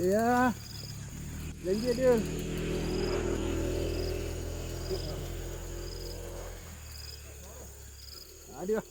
Boleh lah. Janji dia. Ada.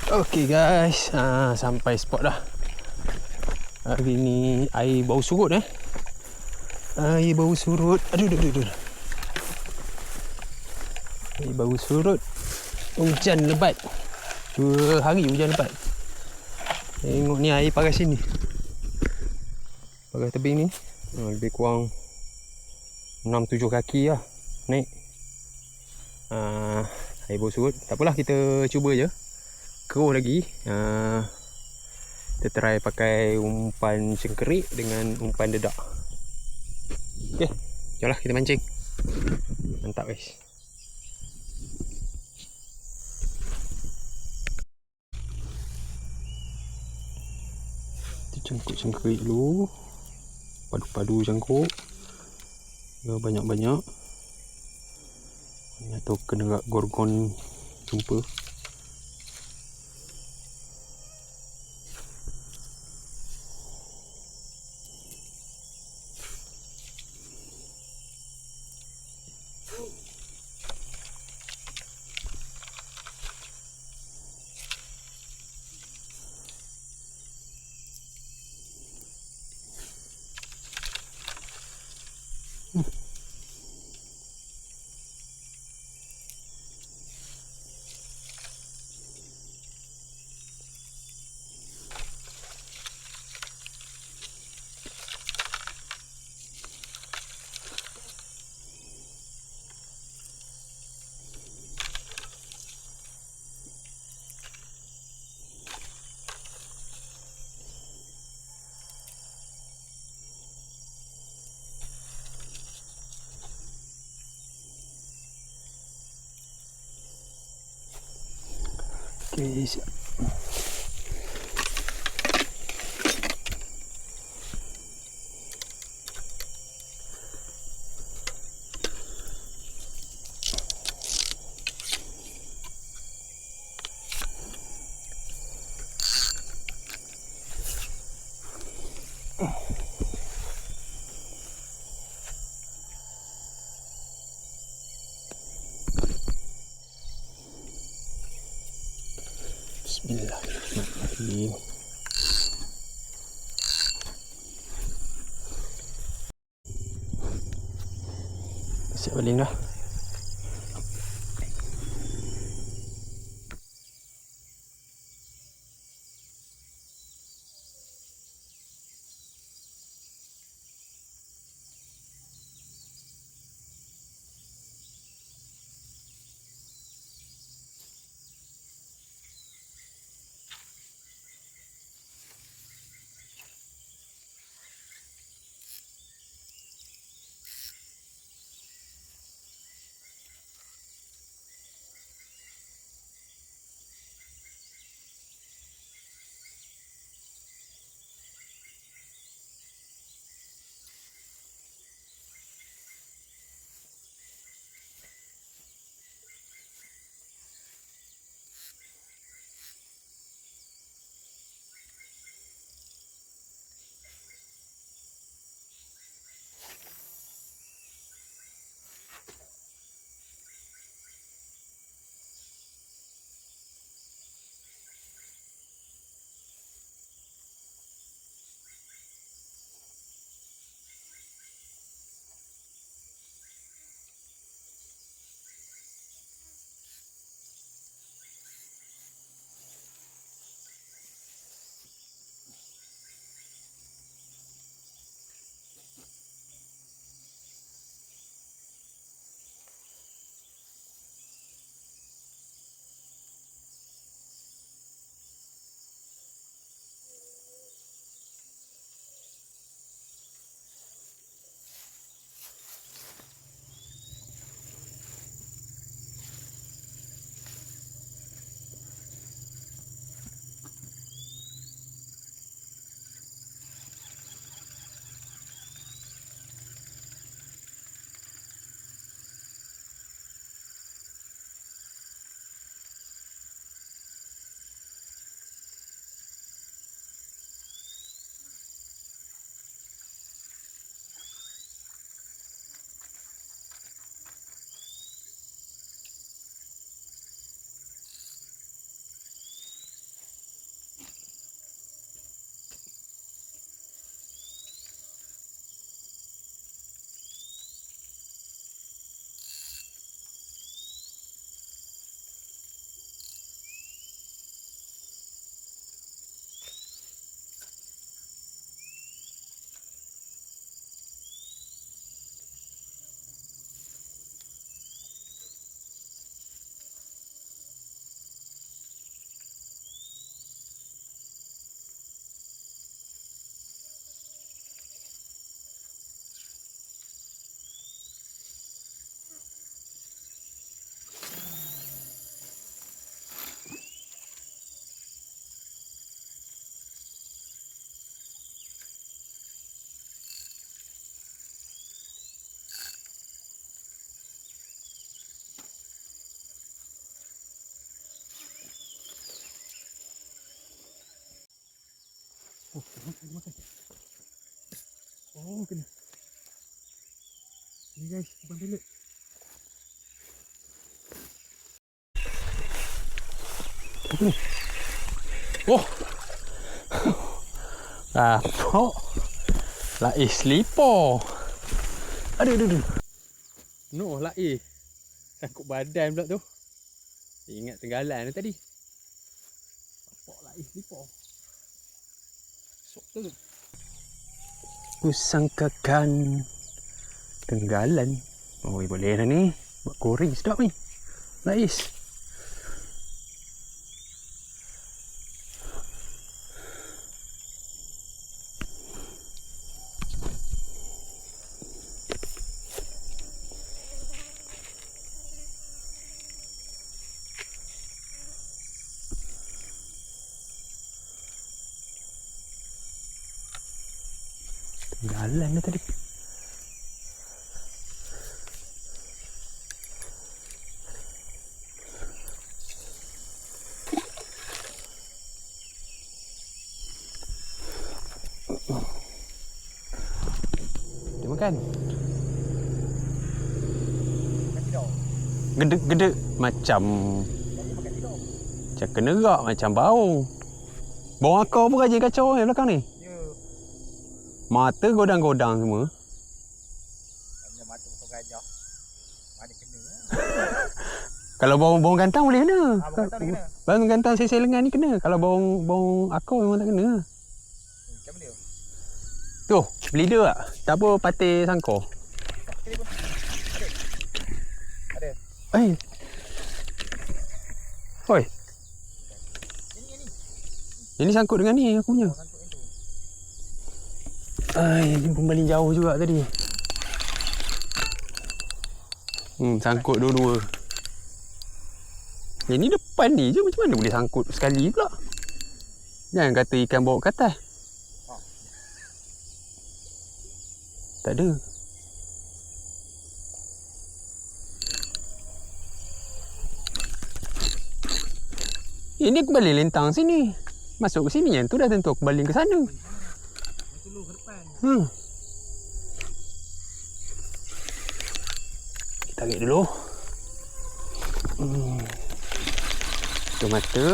Okay guys, sampai spot dah. Hari ni air bau surut Air bau surut. Aduh. Air bau surut. Hujan lebat. 2 hari hujan lebat. Tengok ni air paras sini. Paras tebing ni. Lebih kurang 6-7 kaki lah naik. Air bau surut. Tak apalah, kita cuba je. Keruh lagi. Kita try pakai umpan cengkerik dengan umpan dedak. Okay, jomlah kita mancing. Mantap guys. Kita cangkuk cengkerik dulu. Padu-padu cangkuk. Banyak-banyak. Atau kena gorgon jumpa. Okay, siap. Bismillahirrahmanirrahim. Siap baling dah. makan. Oh, kena. Ni guys, bukan pelet. Apa ni? Oh. Rapok. Laih selipar. Aduh. No, laih. Sangkut badan pula tu. Ingat tenggalan tadi. Rapok laih selipar. Sok tu. Kusangkakan tenggalan. Oh, boleh lah ni. Buat goreng sedap ni. Lais. Tenggalan dah tadi. Dia makan. Gedek-gedek macam kenerak, macam bau. Bau akar pun rajin kacau ni belakang ni. Mata godang-godang semua. Mata potong gajah. Mana kena. Kalau bau gantang boleh kena. Bau gantang kena. Bau gantang sisir lengan ni kena. Kalau bau akar memang tak kena. Macam mana? Tu, leader tak? Tak apa patih sangkor. Ada. Eh. Oi. Ini sangkut dengan ni aku punya. Ai, ni pembaling jauh juga tadi. Sangkut dua-dua. Yang ni depan ni je, macam mana boleh sangkut sekali pula? Jangan kata ikan bawa ke atas. Tak ada. Ini aku balik lentang sini. Masuk ke sini yang tu dah tentu aku baling ke sana. Kita tarik dulu. Tutup mata.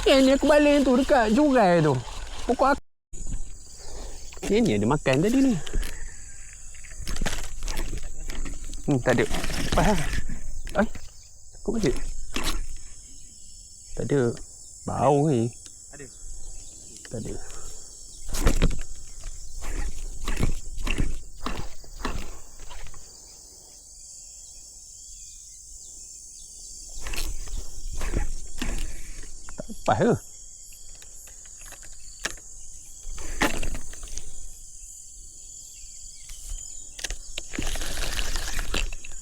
Ni aku baling tu dekat jurai tu. Pokok aku. Ni ada makan tadi ni. Tak ada. Apa? Ai. Aku balik. Tak ada. Bau ni. Ada. Tak ada. Tak lepas ke?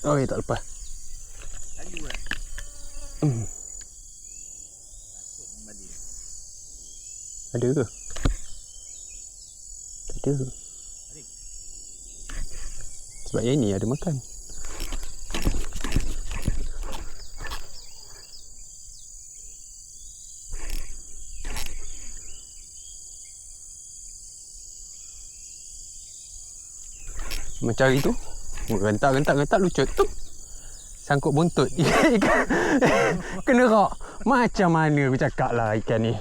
Oh, tak lepas. Kayu lah. Ada ke? Tak ada. Sebab yang ni ada makan. Macam hari tu. Rentak lucut. Tup. Sangkut buntut. Ikan. Kena rak. Macam mana aku cakap lah ikan ni.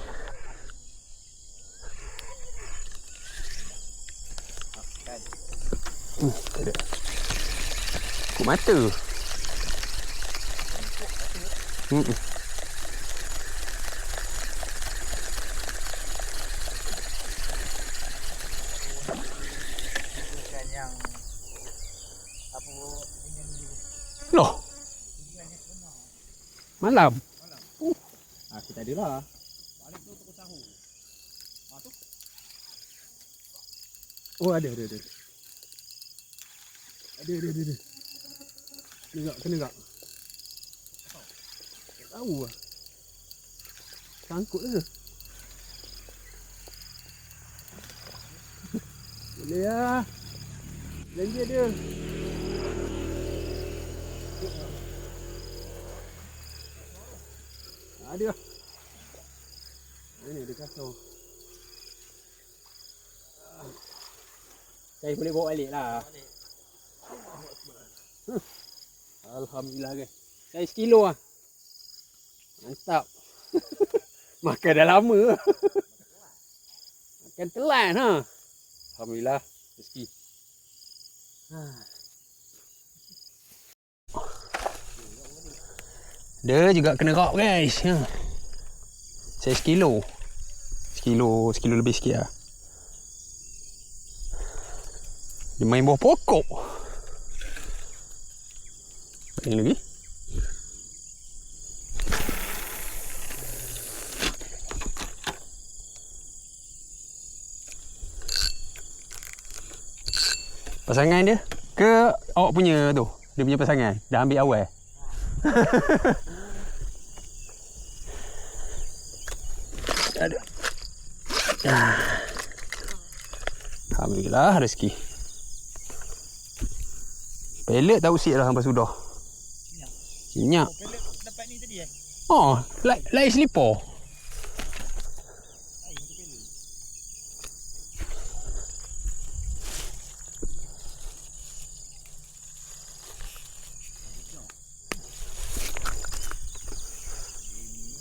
Tak ada. Kuk mata. Ikan yang apa punya ni. Loh. Malam. Kita ada lah. Balik tu pukul sahur. Tu. Oh, ada. Ada. Kena tak? Tak tahu lah. Sangkut je. Boleh lah. Janji dia. Ada lah. Ini dia kasar. Saya boleh bawa balik lah. Alhamdulillah guys. Saya sekilo lah. Mantap. Makan dah lama. Makan telan ha. Alhamdulillah. Rezeki. Dia juga kena rak guys. Saya sekilo. Sekilo lebih sikit lah. Dia main bawah pokok. Ini lagi. Pasangan dia ke awak punya tu? Dia punya pasangan dah ambil awal. Ada. Alhamdulillah rezeki. Pelet tak usik dah sampai sudah. Minyak. Oh, pelet dapat ni tadi Oh, like slipper.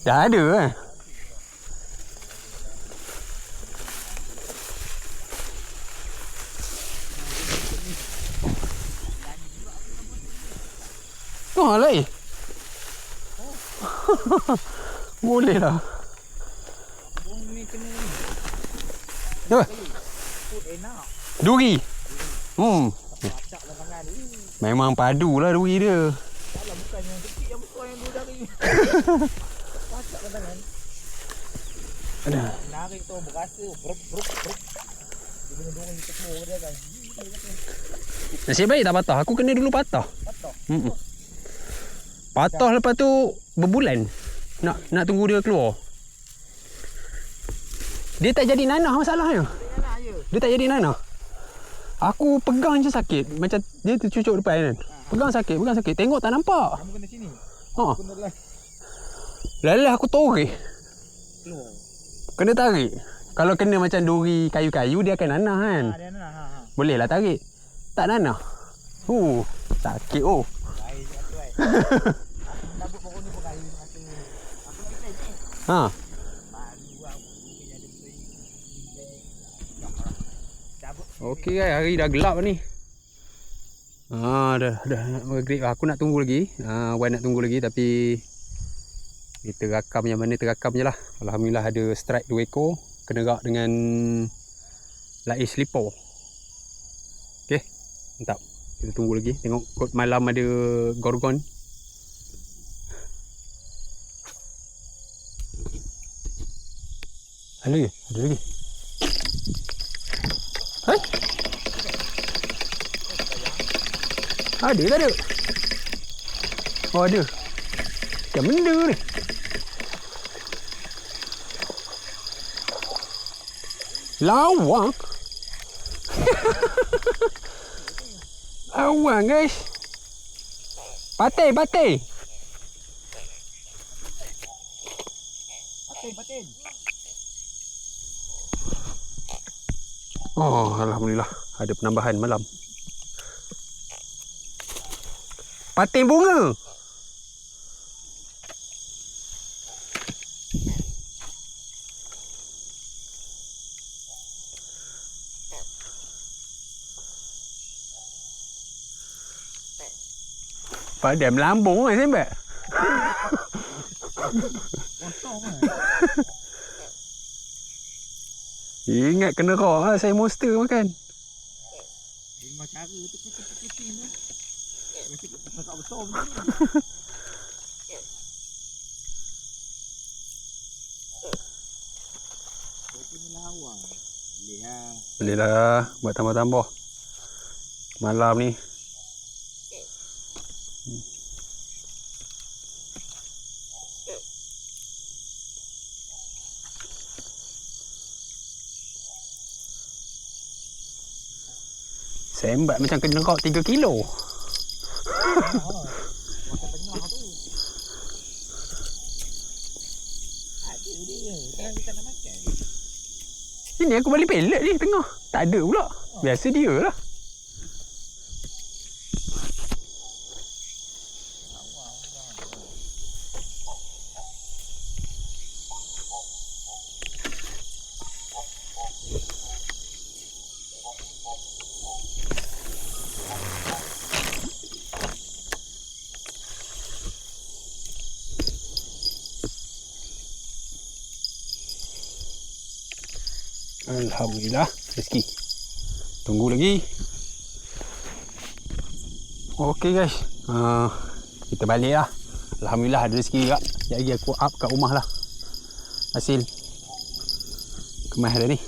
Dah ada eh. Oh, lain. Boleh lah. Bung ni kena ni. Apa? Food enak. Duri. Acak lah tangan ni. Memang padu lah duri dia. Salah bukan yang kecil yang besar yang dua dari ni. Acak lah tangan. Ada. Narik tu berasa bruk. Dia punya dorang tekmo dia kan. Nasib baik tak patah. Aku kena dulu patah. Patah. Patah lepas tu berbulan. Nak tunggu dia keluar. Dia tak jadi nanah masalahnya. Dia tak jadi nanah. Aku pegang je sakit. Macam dia tercucuk depan kan. Pegang sakit. Tengok tak nampak. Kamu kena sini. Ha. Kena lah. Lalu aku tarik. Keluar. Kena tarik. Kalau kena macam duri kayu-kayu dia akan nanah kan. Dia nak. Boleh lah tarik. Tak nanah. Sakit oh. Baik je tu kan. Aku nabut pokok ni pun kayu masa. Aku nak plan ni. Ha. Baru aku kerja ada betul ni. Cabut. Okey guys, hari dah gelap ni. Dah nak maghrib. Aku nak tunggu lagi. Wan nak tunggu lagi tapi kita rakam yang mana terakam je lah. Alhamdulillah ada strike 2 ekor. Kena rak dengan lai slipper. Okey, mantap. Kita tunggu lagi. Tengok kot malam ada gorgon. Ada lagi? Ada lagi? Hai? Ada tak ada? Oh ada. Macam benda ni. Lawang. Lawang guys. Patin. Patin. Oh, alhamdulillah ada penambahan malam. Patin bunga. Padam lambung kan sembak. Potong kan. Ingat kena rak lah saya monster makan. Lima cara tu kecil-kecil tu. Mesti besar macam ni. Kopi ni lawang. Boleh lah. Boleh lah buat tambah-tambah. Malam ni. Sembat macam kena rak 3 kilo. Makan tengah tu. Ada dia. Kan kita nak makan. Ini aku balik pelet ni tengah. Tak ada pula. Biasa dia lah. Alhamdulillah rezeki. Tunggu lagi. Okey guys. Kita balik lah. Alhamdulillah ada rezeki juga. Sekejap lagi aku up kat rumah lah. Hasil kemas dah ni.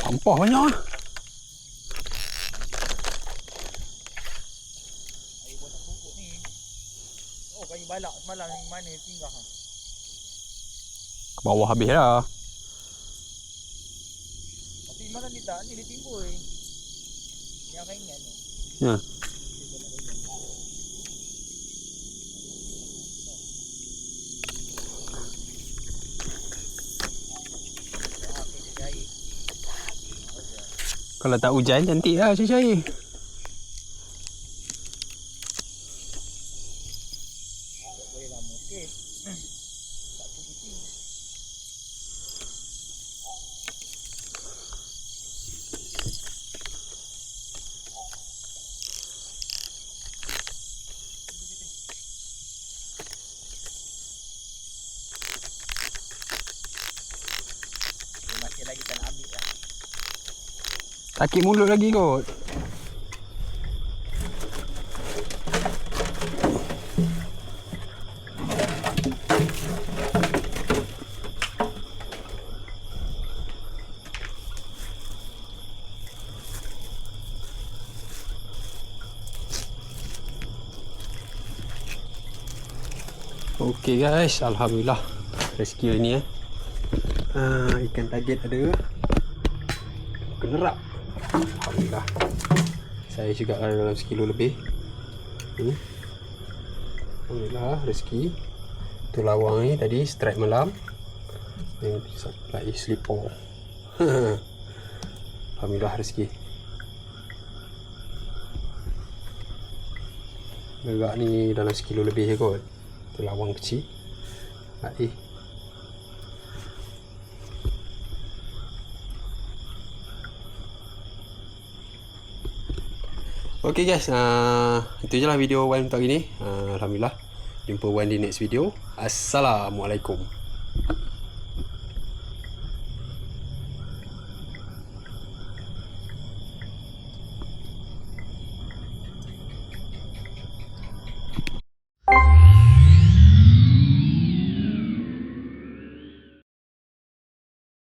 Sampah banyak lah. Air pun tak cukup ni. Oh, kayu balak semalam yang mana singgah? Ke bawah habis dah. Tapi malam ni tak, ni dia timbul. Yang ringan tu. Ya. Kalau tak hujan cantik lah cair-cair. Tak boleh lama sikit. Tak putih. Masih lagi tak nak ambil lah. Sakit mulut lagi kot. Okey guys, alhamdulillah rezeki hari ni ikan target ada. Kenerak. Alhamdulillah. Saya juga ada dalam 1 kilo lebih. Alhamdulillah rezeki. Tu lawang ni tadi strike malam. Yang lagi slipper. Alhamdulillah rezeki. Gerak ni dalam 1 kilo lebih kot. Tu lawang kecil. Okay guys, itu je lah video Wan untuk hari ni. Alhamdulillah. Jumpa Wan di next video. Assalamualaikum.